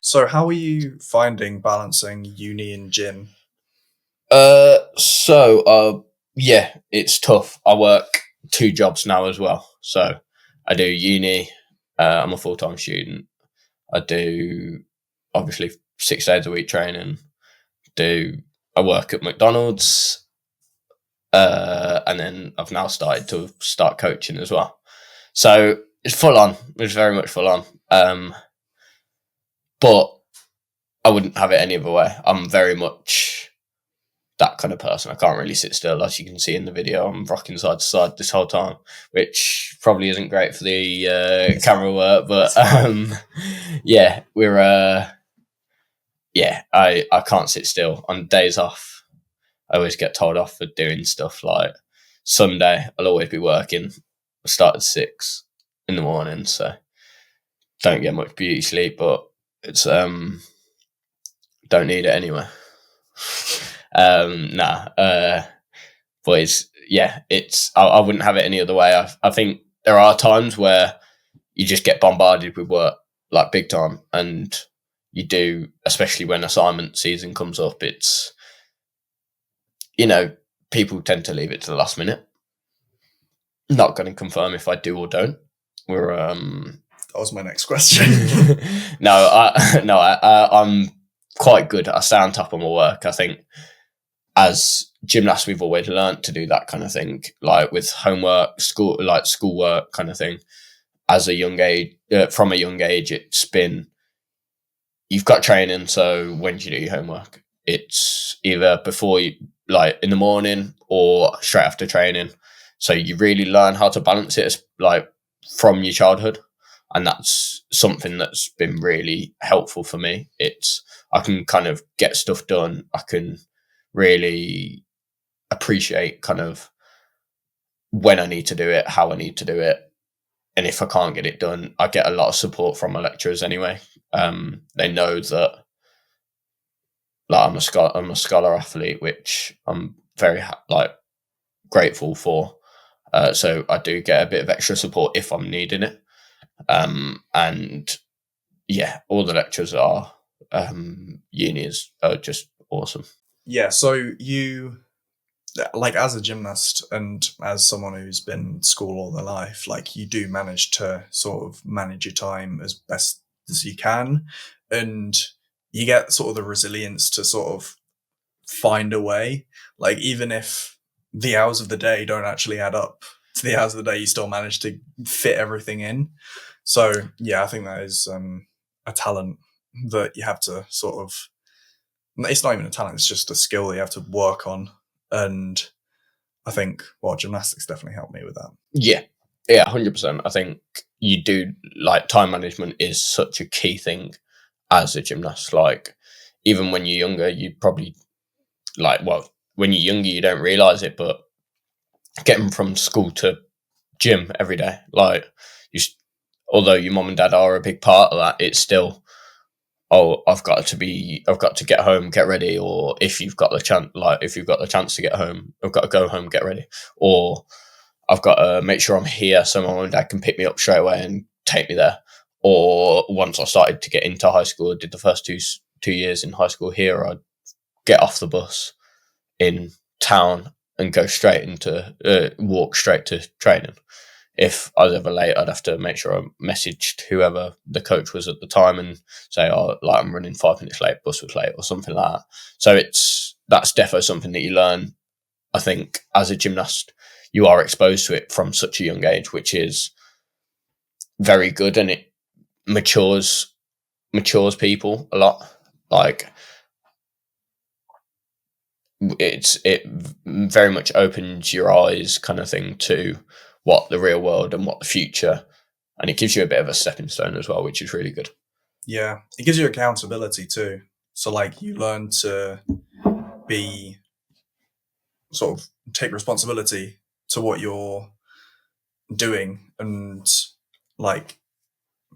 So how are you finding balancing uni and gym? Yeah, it's tough. I work two jobs now as well. So I do uni. I'm a full time student. I do obviously 6 days a week training. Do I work at McDonald's? And then I've now started to start coaching as well. So it's full on. It's very much full on. But I wouldn't have it any other way. I'm very much that kind of person. I can't really sit still, as you can see in the video. I'm rocking side to side this whole time, which probably isn't great for the camera work. But yeah, I can't sit still on days off. I always get told off for doing stuff like Sunday. I'll always be working. I start at 6 in the morning, so don't get much beauty sleep, but it's don't need it anyway. Nah, but I wouldn't have it any other way. I think there are times where you just get bombarded with work, like big time, and you do, especially when assignment season comes up. It's, people tend to leave it to the last minute. Not going to confirm if I do or don't. That was my next question. I'm quite good. I stay on top of my work. I think as gymnasts, we've always learnt to do that kind of thing, like with homework, schoolwork kind of thing. As a young age, from a young age, it's been, you've got training. So when do you do your homework? It's either before you, like in the morning, or straight after training. So you really learn how to balance it, like from your childhood. And that's something that's been really helpful for me. I can kind of get stuff done. I can really appreciate kind of when I need to do it, how I need to do it. And if I can't get it done, I get a lot of support from my lecturers anyway. They know that, like, I'm a scholar athlete, which I'm very grateful for. So I do get a bit of extra support if I'm needing it. And yeah, all the lecturers are unis are just awesome. Yeah, so you, like, as a gymnast and as someone who's been in school all their life, like, you do manage to sort of manage your time as best as you can, and you get sort of the resilience to sort of find a way. Like, even if the hours of the day don't actually add up to the hours of the day, you still manage to fit everything in. So yeah, I think that is a talent that you have to sort of, it's not even a talent, it's just a skill that you have to work on. And I think, well, gymnastics definitely helped me with that. Yeah, 100%. I think you do, like, time management is such a key thing as a gymnast. Like, even when you're younger, you probably, when you're younger, you don't realise it, but getting from school to gym every day, like, although your mum and dad are a big part of that, it's still, I've got to get home, get ready, or if you've got the chance to get home, I've got to go home, get ready, or I've got to make sure I'm here so my mum and dad can pick me up straight away and take me there. Or once I started to get into high school, I did the first two years in high school here, I'd get off the bus in town and go walk straight to training. If I was ever late, I'd have to make sure I messaged whoever the coach was at the time and say, I'm running 5 minutes late, bus was late, or something like that. So that's definitely something that you learn. I think as a gymnast, you are exposed to it from such a young age, which is very good, and it matures people a lot. Like, it very much opens your eyes, kind of thing, to what the real world and what the future, and it gives you a bit of a stepping stone as well, which is really good. Yeah, it gives you accountability too. So, like, you learn to be sort of take responsibility to what you're doing, and like,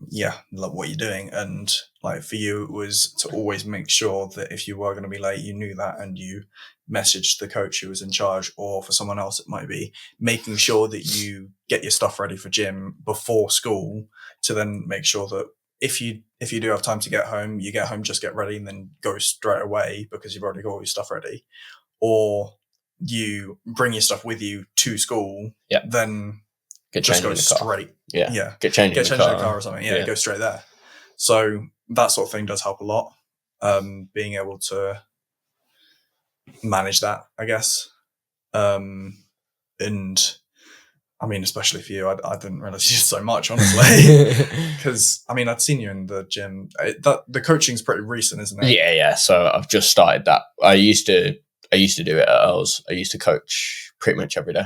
yeah, love what you're doing. And like, for you, it was to always make sure that if you were going to be late, you knew that, and you messaged the coach who was in charge. Or for someone else, it might be making sure that you get your stuff ready for gym before school, to then make sure that if you do have time to get home, you get home, just get ready, and then go straight away because you've already got all your stuff ready. Or you bring your stuff with you to school, then just go straight. Get changed in the car or something. Go straight there. So that sort of thing does help a lot. Being able to manage that, I guess. And I mean, especially for you, I didn't realize you did so much, honestly, because I mean, I'd seen you in the gym. The coaching's pretty recent, isn't it? Yeah. So I've just started that. I used to do it at Earls. I used to coach pretty much every day.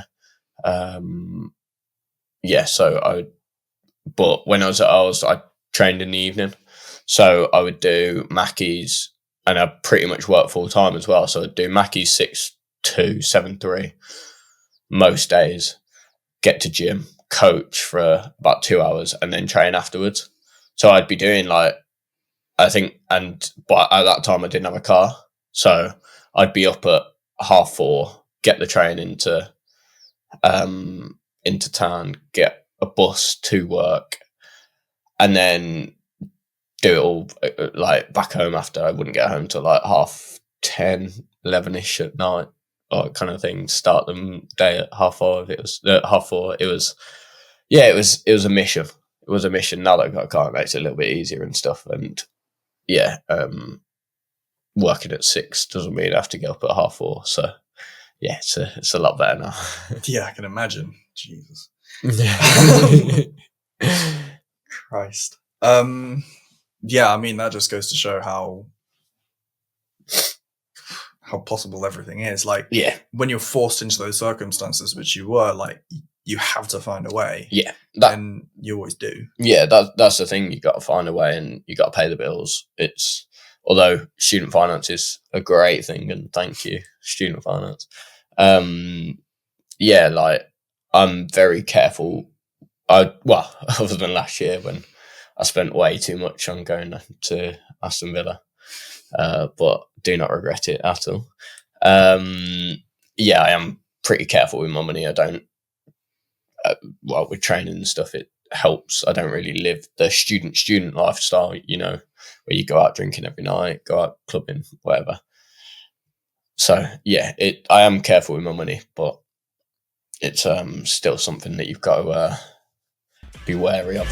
But when I was at Earls, I trained in the evening. So I would do Mackey's, and I pretty much work full time as well. So I'd do Mackey's 6 to 7-3 most days, get to gym, coach for about 2 hours, and then train afterwards. So I'd be doing but at that time I didn't have a car. So I'd be up at 4:30, get the train into town, get a bus to work, and then do it all back home after. I wouldn't get home till 10:30, 11ish at night, or kind of thing. Start the day at 4:30. It was 4:30. It was a mission. It was a mission. Now that I've got a car, it makes it a little bit easier and stuff. And working at 6 doesn't mean I have to get up at 4:30. So yeah, it's a lot better now. Yeah, I can imagine. Jesus. Christ. Yeah, I mean, that just goes to show how possible everything is. When you're forced into those circumstances, which you were, you have to find a way. Yeah. And you always do. Yeah, that's the thing. You got to find a way, and you got to pay the bills. Although student finance is a great thing, and thank you, student finance. I'm very careful. Other than last year when I spent way too much on going to Aston Villa, but do not regret it at all. I am pretty careful with my money. I don't. With training and stuff, it helps. I don't really live the student lifestyle, where you go out drinking every night, go out clubbing, whatever. So yeah, I am careful with my money, but it's still something that you've got to be wary of.